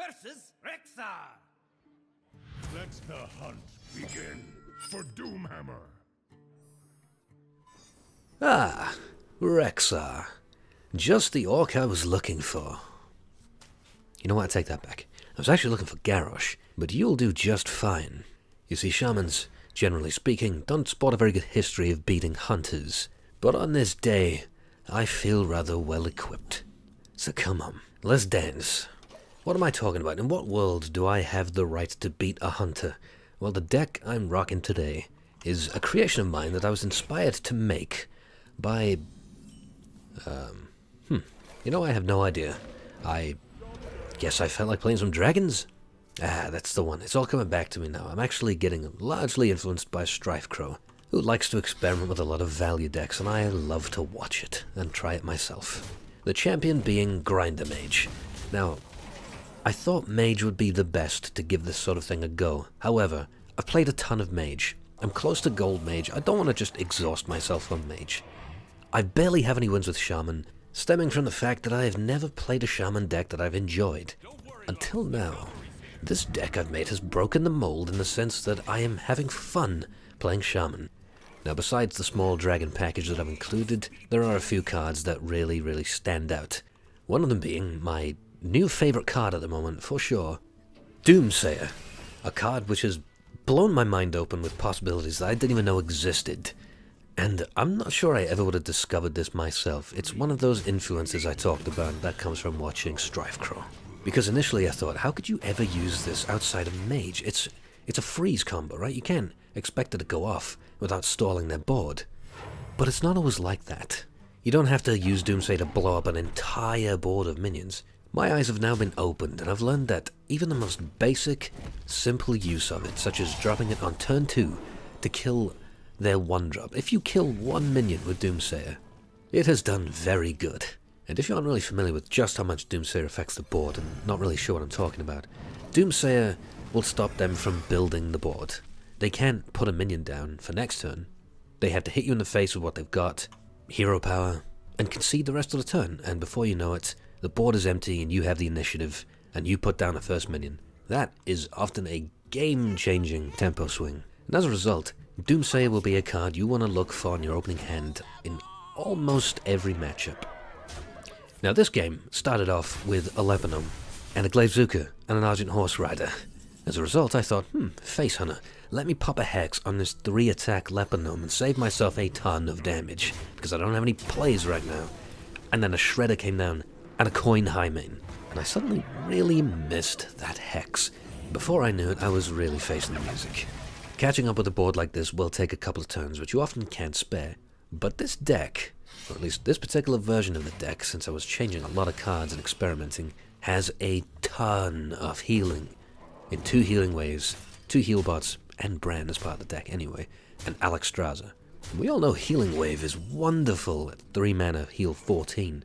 versus Rexar. Let the hunt begin for Doomhammer. Ah, Rexar. Just the orc I was looking for. You know what, I take that back. I was actually looking for Garrosh, but you'll do just fine. You see, shamans, generally speaking, don't sport a very good history of beating hunters. But on this day, I feel rather well equipped. So come on, let's dance. What am I talking about? In what world do I have the right to beat a hunter? Well, the deck I'm rocking today is a creation of mine that I was inspired to make by... You know, I have no idea. I guess I felt like playing some dragons? Ah, that's the one. It's all coming back to me now. I'm actually getting largely influenced by Strifecrow, who likes to experiment with a lot of value decks, and I love to watch it and try it myself. The champion being Grinder Mage. Now, I thought Mage would be the best to give this sort of thing a go. However, I've played a ton of Mage. I'm close to Gold Mage. I don't want to just exhaust myself on Mage. I barely have any wins with Shaman, stemming from the fact that I have never played a Shaman deck that I've enjoyed. Until now. This deck I've made has broken the mold in the sense that I am having fun playing Shaman. Now, besides the small dragon package that I've included, there are a few cards that really stand out. One of them being my new favorite card at the moment, for sure, Doomsayer. A card which has blown my mind open with possibilities that I didn't even know existed. And I'm not sure I ever would have discovered this myself. It's one of those influences I talked about that comes from watching Strifecrow. Because initially I thought, how could you ever use this outside of Mage? It's a freeze combo, right? You can't expect it to go off without stalling their board. But it's not always like that. You don't have to use Doomsayer to blow up an entire board of minions. My eyes have now been opened, and I've learned that even the most basic, simple use of it, such as dropping it on turn 2 to kill their 1-drop. If you kill one minion with Doomsayer, it has done very good. And if you aren't really familiar with just how much Doomsayer affects the board, and not really sure what I'm talking about, Doomsayer will stop them from building the board. They can't put a minion down for next turn. They have to hit you in the face with what they've got, hero power, and concede the rest of the turn, and before you know it, the board is empty and you have the initiative, and you put down the first minion. That is often a game-changing tempo swing. And as a result, Doomsayer will be a card you want to look for in your opening hand in almost every matchup. Now this game started off with a Lebanon, and a Glaivezuka, and an Argent Horse Rider. As a result, I thought, Face Hunter, let me pop a Hex on this 3-attack Lebanon and save myself a ton of damage, because I don't have any plays right now. And then a Shredder came down, and a Coin Highmane, and I suddenly really missed that Hex. Before I knew it, I was really facing the music. Catching up with a board like this will take a couple of turns, which you often can't spare. But this deck, or at least this particular version of the deck, since I was changing a lot of cards and experimenting, has a ton of healing. In 2 healing waves, 2 heal bots, and Bran as part of the deck anyway, and Alexstrasza. We all know Healing Wave is wonderful at 3 mana heal 14.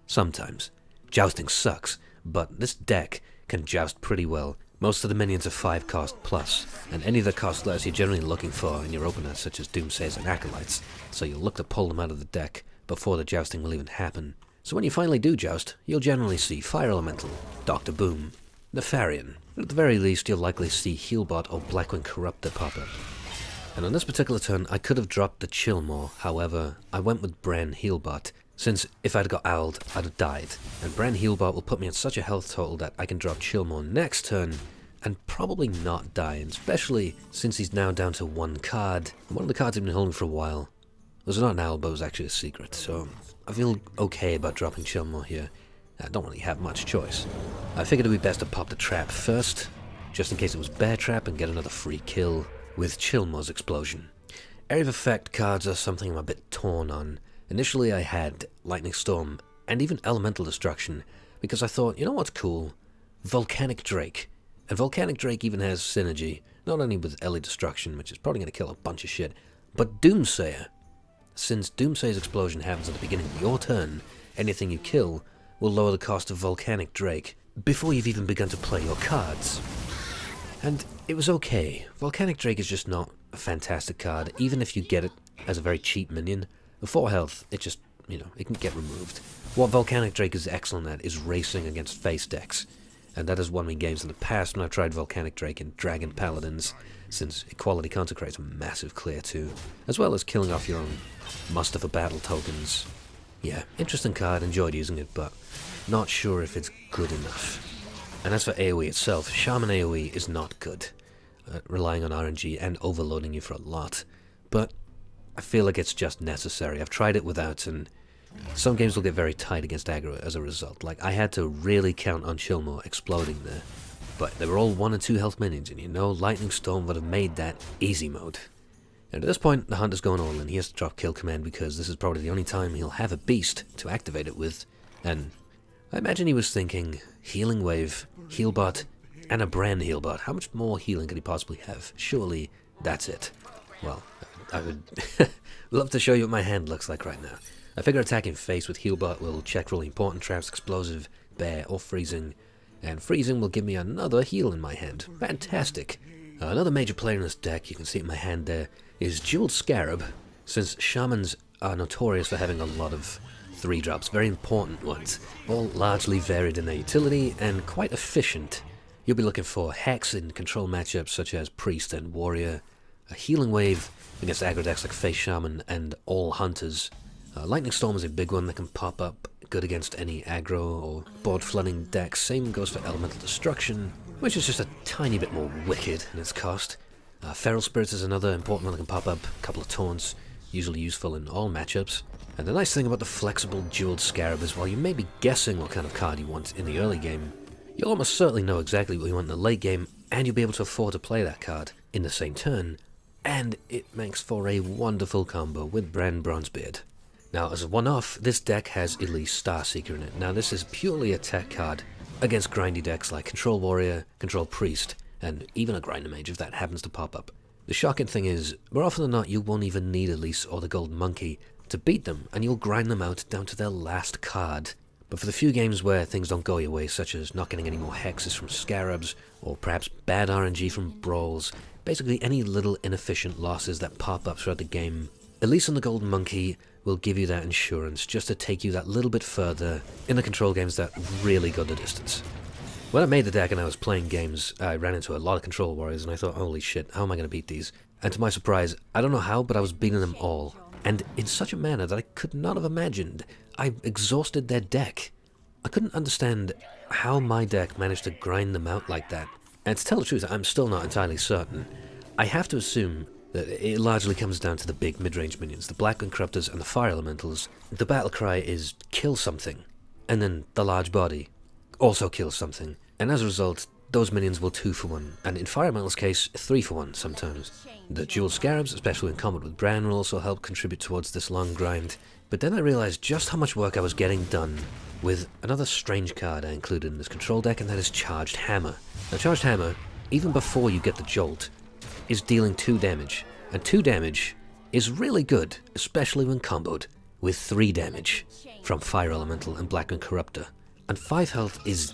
Sometimes. Jousting sucks, but this deck can joust pretty well. Most of the minions are 5 cost plus, and any of the cost less you're generally looking for in your opener, such as Doomsayers and Acolytes, so you'll look to pull them out of the deck before the jousting will even happen. So when you finally do joust, you'll generally see Fire Elemental, Dr. Boom, Nefarian. At the very least, you'll likely see Healbot or Blackwing Corruptor pop up. And on this particular turn, I could have dropped the Chillmaw, however, I went with Bran Healbot, since if I'd got owled, I'd have died, and Bran Healbot will put me at such a health total that I can drop Chillmaw next turn, and probably not die, and especially since he's now down to 1 card. One of the cards I've been holding for a while was not an owl, but was actually a secret, so I feel okay about dropping Chillmaw here. I don't really have much choice. I figured it would be best to pop the trap first, just in case it was Bear Trap, and get another free kill with Chillmaw's Explosion. Area of Effect cards are something I'm a bit torn on. Initially I had Lightning Storm and even Elemental Destruction, because I thought, you know what's cool? Volcanic Drake. And Volcanic Drake even has synergy, not only with Ellie Destruction, which is probably going to kill a bunch of shit, but Doomsayer. Since Doomsayer's Explosion happens at the beginning of your turn, anything you kill will lower the cost of Volcanic Drake before you've even begun to play your cards. And it was okay. Volcanic Drake is just not a fantastic card, even if you get it as a very cheap minion. For 4 health, it just, it can get removed. What Volcanic Drake is excellent at is racing against face decks. and that has won me games in the past when I've tried Volcanic Drake and Dragon Paladins, since Equality Consecrate's a massive clear too, as well as killing off your own muster for battle tokens. Yeah, interesting card, enjoyed using it, but not sure if it's good enough. And as for AoE itself, Shaman AoE is not good, relying on RNG and overloading you for a lot, but I feel like it's just necessary. I've tried it without, and some games will get very tight against aggro as a result. Like, I had to really count on Chillmore exploding there. But they were all 1 and 2 health minions, and you know Lightning Storm would have made that easy mode. And at this point, the Hunter's going all in. He has to drop kill command because this is probably the only time he'll have a beast to activate it with. And I imagine he was thinking, healing wave, heal bot, and a brand heal bot. How much more healing could he possibly have? Surely that's it. Well, I would love to show you what my hand looks like right now. I figure attacking face with Healbot will check really important traps, explosive, bear, or freezing, and freezing will give me another heal in my hand. Fantastic! Another major player in this deck, you can see it in my hand there, is Jeweled Scarab, since Shamans are notorious for having a lot of 3-drops, very important ones, all largely varied in their utility and quite efficient. You'll be looking for Hex in control matchups such as Priest and Warrior, a Healing Wave against aggro decks like Face Shaman and all Hunters. Lightning Storm is a big one that can pop up, good against any aggro or board flooding decks. Same goes for Elemental Destruction, which is just a tiny bit more wicked in its cost. Feral Spirits is another important one that can pop up, a couple of taunts, usually useful in all matchups. And the nice thing about the flexible Jeweled Scarab is while you may be guessing what kind of card you want in the early game, you'll almost certainly know exactly what you want in the late game, and you'll be able to afford to play that card in the same turn, and it makes for a wonderful combo with Bran Bronzebeard. Now, as a one-off, this deck has Elise Starseeker in it. Now, this is purely a tech card against grindy decks like Control Warrior, Control Priest, and even a Grinder Mage if that happens to pop up. The shocking thing is, more often than not, you won't even need Elise or the Golden Monkey to beat them, and you'll grind them out down to their last card. But for the few games where things don't go your way, such as not getting any more hexes from Scarabs, or perhaps bad RNG from Brawls, basically any little inefficient losses that pop up throughout the game, Elise and the Golden Monkey will give you that insurance just to take you that little bit further in the control games that really go the distance. When I made the deck and I was playing games, I ran into a lot of Control Warriors and I thought, holy shit, how am I going to beat these? And to my surprise, I don't know how, but I was beating them all, and in such a manner that I could not have imagined. I exhausted their deck. I couldn't understand how my deck managed to grind them out like that. And to tell the truth, I'm still not entirely certain. I have to assume that it largely comes down to the big mid-range minions, the Black Corruptors and the Fire Elementals. The battle cry is kill something, and then the large body also kills something, and as a result, those minions will 2-for-1, and in Fire Elemental's case, 3-for-1 sometimes. The Jeweled Scarabs, especially in combat with Bran, will also help contribute towards this long grind, but then I realized just how much work I was getting done with another strange card I included in this control deck, and that is Charged Hammer. Now, Charged Hammer, even before you get the Jolt, is dealing 2 damage, and 2 damage is really good, especially when comboed with 3 damage from Fire Elemental and Black Corruptor. And 5 health is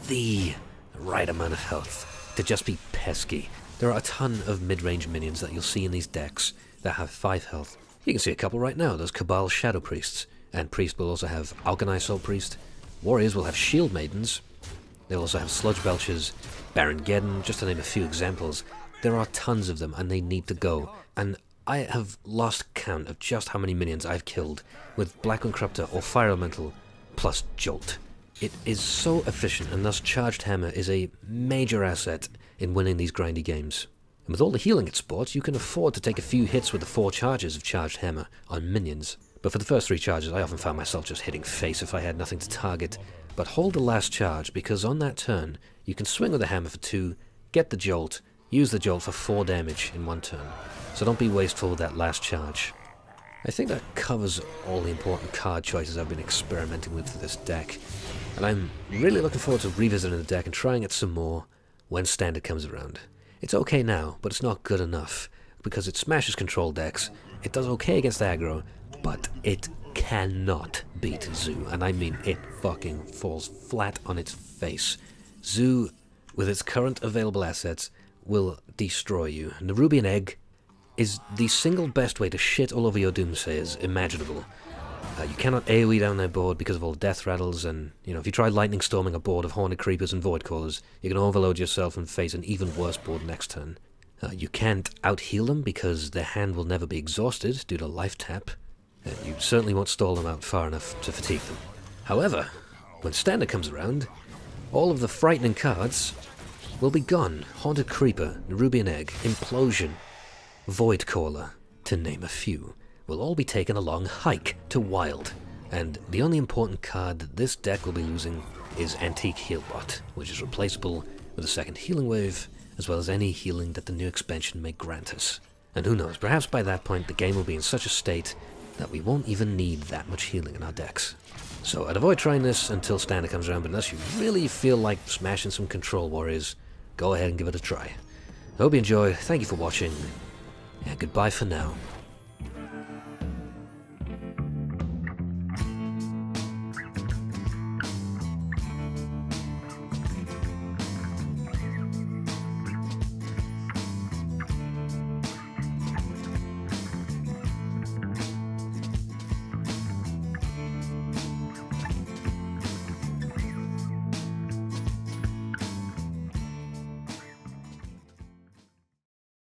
the right amount of health to just be pesky. There are a ton of mid-range minions that you'll see in these decks that have 5 health. You can see a couple right now, those Cabal Shadow Priests, and Priest will also have Alkanai Soul Priest. Warriors will have Shield Maidens. They'll also have Sludge Belchers, Baron Geddon, just to name a few examples. There are tons of them, and they need to go. And I have lost count of just how many minions I've killed with Black Corruptor or Fire Elemental plus Jolt. It is so efficient, and thus Charged Hammer is a major asset in winning these grindy games. And with all the healing it sports, you can afford to take a few hits with the 4 charges of Charged Hammer on minions. But for the first 3 charges, I often found myself just hitting face if I had nothing to target. But hold the last charge, because on that turn, you can swing with the hammer for 2, get the Jolt, use the Jolt for 4 damage in 1 turn. So don't be wasteful with that last charge. I think that covers all the important card choices I've been experimenting with for this deck. And I'm really looking forward to revisiting the deck and trying it some more when Standard comes around. It's okay now, but it's not good enough, because it smashes control decks, it does okay against aggro, but it cannot beat Zoo, and I mean it fucking falls flat on its face. Zoo, with its current available assets, will destroy you. Nerubian Egg is the single best way to shit all over your Doomsayers imaginable. You cannot AoE down their board because of all death rattles, and, if you try lightning storming a board of Horned Creepers and Void Callers, you can overload yourself and face an even worse board next turn. You can't out-heal them because their hand will never be exhausted due to life tap, and you certainly won't stall them out far enough to fatigue them. However, when Standard comes around, all of the frightening cards will be gone. Haunted Creeper, Nerubian Egg, Implosion, Void Caller, to name a few, will all be taken along hike to Wild, and the only important card that this deck will be losing is Antique Healbot, which is replaceable with a second healing wave, as well as any healing that the new expansion may grant us. And who knows, perhaps by that point the game will be in such a state that we won't even need that much healing in our decks. So I'd avoid trying this until Standard comes around, but unless you really feel like smashing some Control Warriors, go ahead and give it a try. I hope you enjoy, thank you for watching, and goodbye for now.